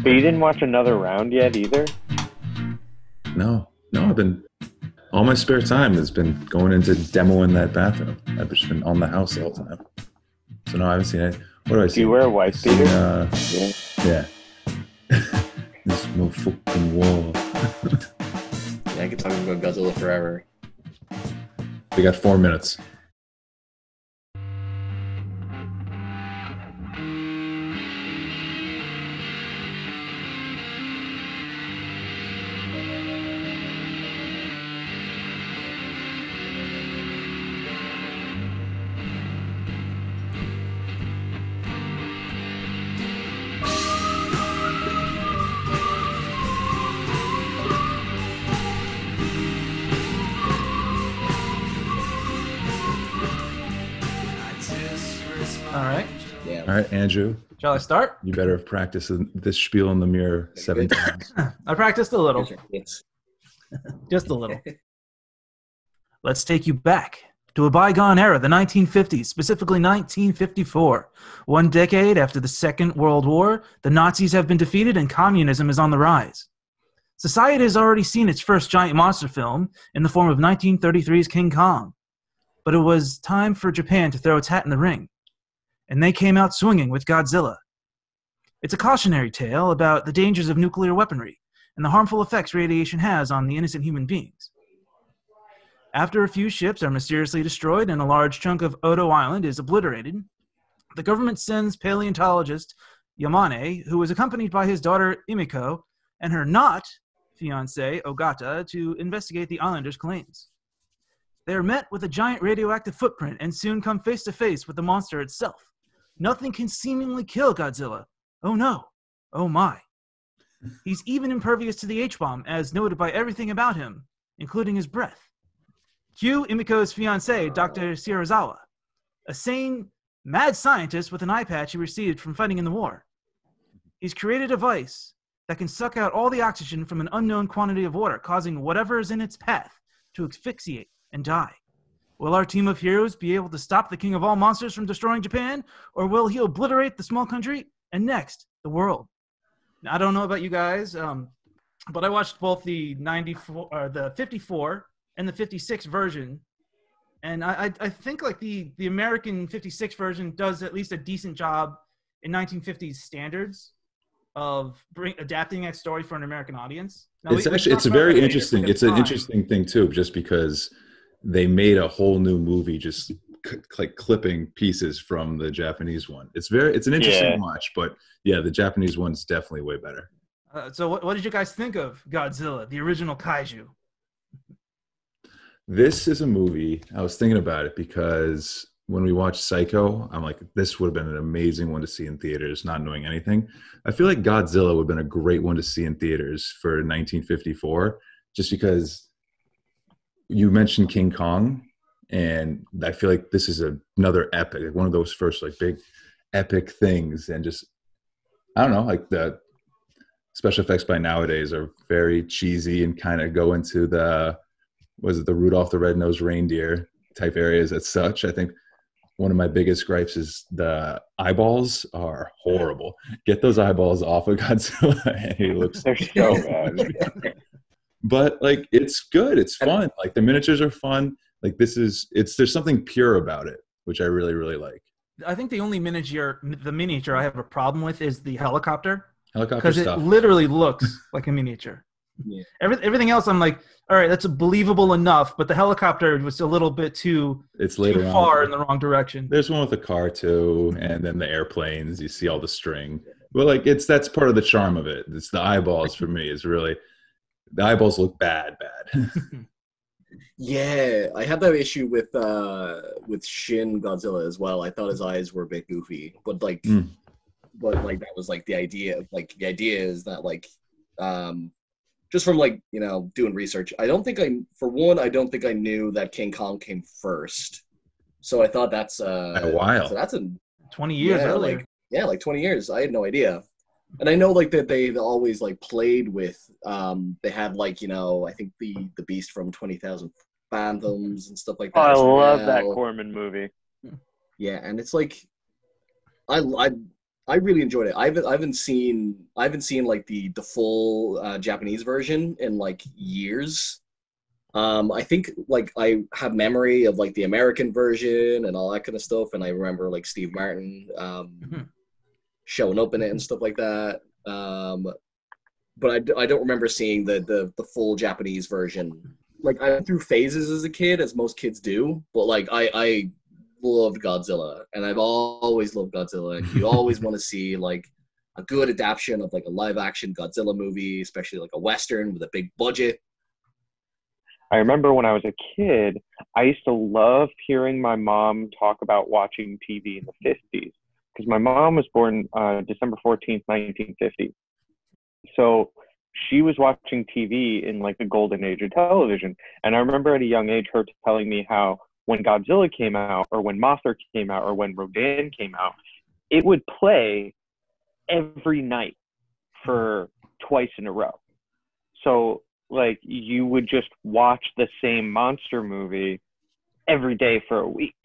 But you didn't watch another round yet either? No, I've been all my spare time has been going into demoing that bathroom. I've just been on the house the whole time. So no, I haven't seen it. What do I see? Do you wear a wife beater? Yeah. This motherfucking wall. Yeah, I could talk about Godzilla forever. We got 4 minutes. All right, Andrew. Shall I start? You better have practiced this spiel in the mirror 7 times. I practiced a little. Just a little. Let's take you back to a bygone era, the 1950s, specifically 1954. 1 decade after the Second World War, the Nazis have been defeated and communism is on the rise. Society has already seen its first giant monster film in the form of 1933's King Kong. But it was time for Japan to throw its hat in the ring. And they came out swinging with Godzilla. It's a cautionary tale about the dangers of nuclear weaponry and the harmful effects radiation has on the innocent human beings. After a few ships are mysteriously destroyed and a large chunk of Odo Island is obliterated, the government sends paleontologist Yamane, who is accompanied by his daughter Imiko and her not-fiancé Ogata, to investigate the islanders' claims. They are met with a giant radioactive footprint and soon come face to face with the monster itself. Nothing can seemingly kill Godzilla. Oh no. Oh my. He's even impervious to the H-bomb, as noted by everything about him, including his breath. Cue Imiko's fiancé, Dr. Shirazawa, a sane, mad scientist with an eye patch he received from fighting in the war. He's created a device that can suck out all the oxygen from an unknown quantity of water, causing whatever is in its path to asphyxiate and die. Will our team of heroes be able to stop the king of all monsters from destroying Japan, or will he obliterate the small country and next, the world? Now, I don't know about you guys, but I watched both the 54 and the 56 version, and I think like the American 56 version does at least a decent job in 1950s standards of adapting that story for an American audience. Now, it's a very interesting. It's an interesting thing too, just because they made a whole new movie just like clipping pieces from the Japanese one. It's an interesting watch, but yeah, the Japanese one's definitely way better. So what did you guys think of Godzilla, the original Kaiju? This is a movie, I was thinking about it because when we watched Psycho, I'm like, this would have been an amazing one to see in theaters, not knowing anything. I feel like Godzilla would have been a great one to see in theaters for 1954, just because you mentioned King Kong, and I feel like this is another epic, one of those first like big epic things. And just, I don't know, like the special effects by nowadays are very cheesy and kind of go into the Rudolph the Red-Nosed Reindeer type areas as such. I think one of my biggest gripes is the eyeballs are horrible. Get those eyeballs off of Godzilla, and he looks they're so bad. But like, it's good. It's fun. Like the miniatures are fun. Like there's something pure about it, which I really, really like. I think the only miniature I have a problem with is the helicopter. Because it literally looks like a miniature. Yeah. Everything else, I'm like, all right, that's believable enough, but the helicopter was a little bit too far in the wrong direction. There's one with a car too, and then the airplanes. You see all the string. But like, that's part of the charm of it. It's the eyeballs for me. Is really the eyeballs look bad. Yeah, I had that issue with Shin Godzilla as well. I thought his eyes were a bit goofy, but like, that was like the idea. Like the idea is that like, just from like doing research, I don't think I knew that King Kong came first. So I thought that's a while. So that's 20 years earlier. Like 20 years. I had no idea. And I know like that they always like played with they had like I think the Beast from 20,000 Fathoms and stuff like that. Oh, I love that Corman movie. Yeah, and it's like I I really enjoyed it. I haven't seen like the full Japanese version in like years. I think like I have memory of like the American version and all that kind of stuff, and I remember like Steve Martin showing up in it and stuff like that. But I don't remember seeing the full Japanese version. Like I went through phases as a kid, as most kids do. But like I loved Godzilla, and I've always loved Godzilla. And you always want to see like a good adaptation of like a live action Godzilla movie, especially like a Western with a big budget. I remember when I was a kid, I used to love hearing my mom talk about watching TV in the 50s, because my mom was born December 14th, 1950. So she was watching TV in like the golden age of television. And I remember at a young age her telling me how when Godzilla came out, or when Mothra came out, or when Rodan came out, it would play every night for twice in a row. So like you would just watch the same monster movie every day for a week.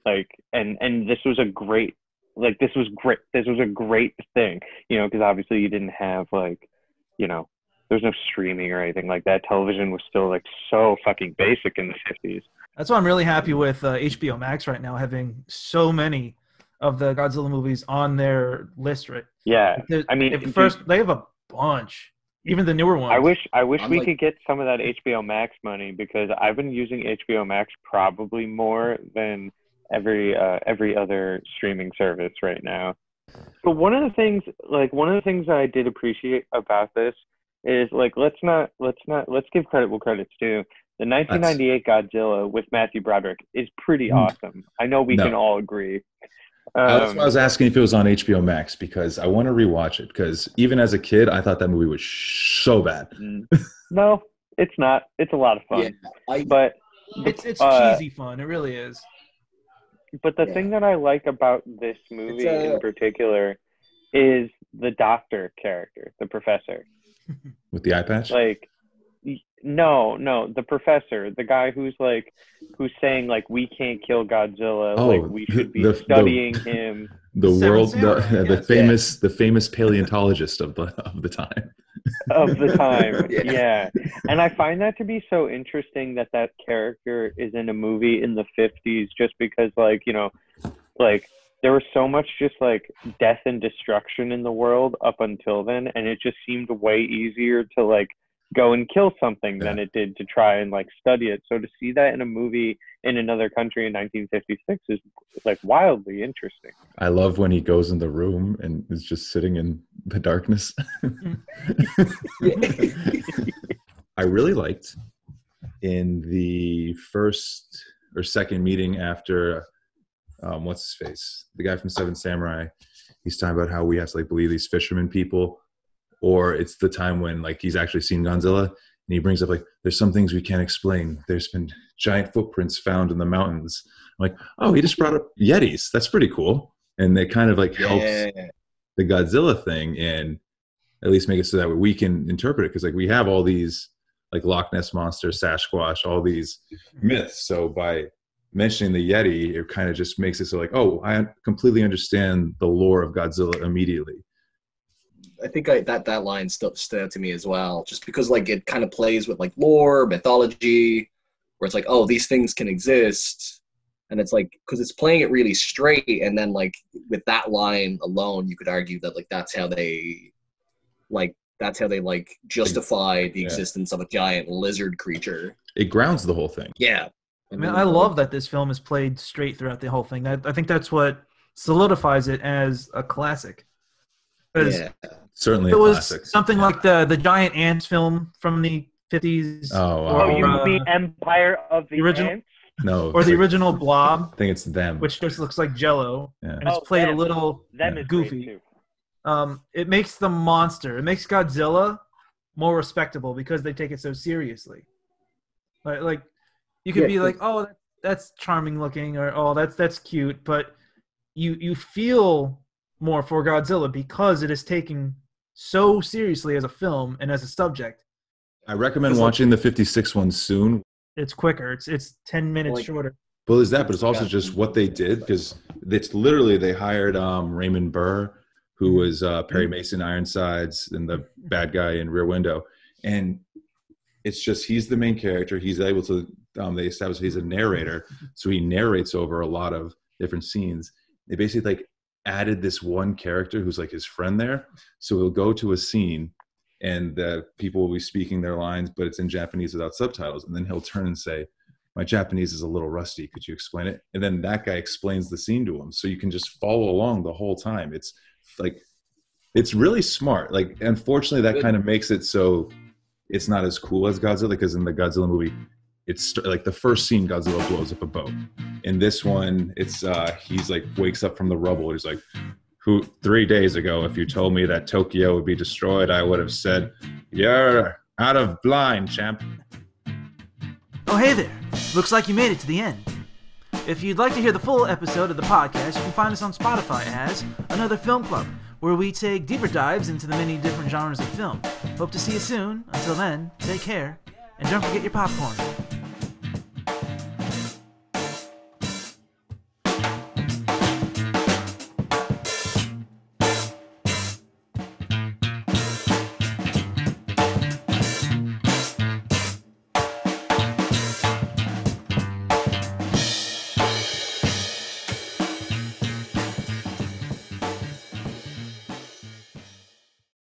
Like, and this was a great, like, this was a great thing, you know, because obviously you didn't have like, you know, there's no streaming or anything like that. Television was still like so fucking basic in the 50s. That's why I'm really happy with HBO Max right now, having so many of the Godzilla movies on their list, right? Yeah, I mean, they have a bunch. Even the newer ones. I wish we could get some of that HBO Max money, because I've been using HBO Max probably more than every other streaming service right now. But one of the things that I did appreciate about this is like let's give credit where credit's due. The 1998 Godzilla with Matthew Broderick is pretty awesome. I know we can all agree. I was asking if it was on HBO Max, because I want to rewatch it, because even as a kid, I thought that movie was so bad. No, it's not. It's a lot of fun. Yeah, but it's cheesy fun. It really is. But the thing that I like about this movie in particular is the doctor character, the professor. With the eye patch? Like, no, the professor, the guy who's saying like we can't kill Godzilla, like we should be studying him. The famous paleontologist of the time. Yeah. And I find that to be so interesting that character is in a movie in the 50s, just because like, you know, like there was so much just like death and destruction in the world up until then, and it just seemed way easier to like go and kill something than it did to try and like study it. So to see that in a movie in another country in 1956 is like wildly interesting. I love when he goes in the room and is just sitting in the darkness. I really liked in the first or second meeting after what's his face, the guy from Seven Samurai, he's talking about how we have to like believe these fishermen people, or it's the time when like he's actually seen Godzilla, and he brings up like there's some things we can't explain. There's been giant footprints found in the mountains. I'm like, oh, he just brought up Yetis. That's pretty cool. And it kind of like helps the Godzilla thing, and at least make it so that we can interpret it, because like we have all these like Loch Ness Monster, Sasquatch, all these myths. So by mentioning the Yeti, it kind of just makes it so like, oh, I completely understand the lore of Godzilla immediately. I think that line stood out to me as well, just because like it kind of plays with like lore, mythology, where it's like, oh, these things can exist, and it's like because it's playing it really straight, and then like with that line alone, you could argue that like that's how they justify the existence of a giant lizard creature. It grounds the whole thing. Yeah, I mean, I love that this film is played straight throughout the whole thing. I think that's what solidifies it as a classic. Yeah. Certainly it was classic. Something like the Giant Ants film from the 50s. You mean Empire of the original Ants? No. Or the original Blob. I think it's them. Which just looks like Jell-O. Yeah. And it's played a little goofy. It makes the monster, it makes Godzilla more respectable because they take it so seriously. Like you could be like, oh, that's charming looking, or oh, that's cute, but you feel more for Godzilla because it is taken so seriously as a film and as a subject. I recommend watching the 56 one soon. It's quicker. It's 10 minutes shorter. Well, there's that, but it's also just what they did, because it's literally they hired Raymond Burr, who was Perry Mason Ironsides and the bad guy in Rear Window. And it's just, he's the main character. He's able to, they establish he's a narrator. So he narrates over a lot of different scenes. They basically like added this one character who's like his friend there. So he'll go to a scene and the people will be speaking their lines, but it's in Japanese without subtitles. And then he'll turn and say, my Japanese is a little rusty. Could you explain it? And then that guy explains the scene to him. So you can just follow along the whole time. It's like, it's really smart. Like, unfortunately, that kind of makes it so it's not as cool as Godzilla, because in the Godzilla movie, it's like the first scene, Godzilla blows up a boat. In this one, it's he's like wakes up from the rubble. He's like, 3 days ago, if you told me that Tokyo would be destroyed, I would have said, you're out of blind, champ. Oh, hey there. Looks like you made it to the end. If you'd like to hear the full episode of the podcast, you can find us on Spotify as Another Film Club, where we take deeper dives into the many different genres of film. Hope to see you soon. Until then, take care, and don't forget your popcorn.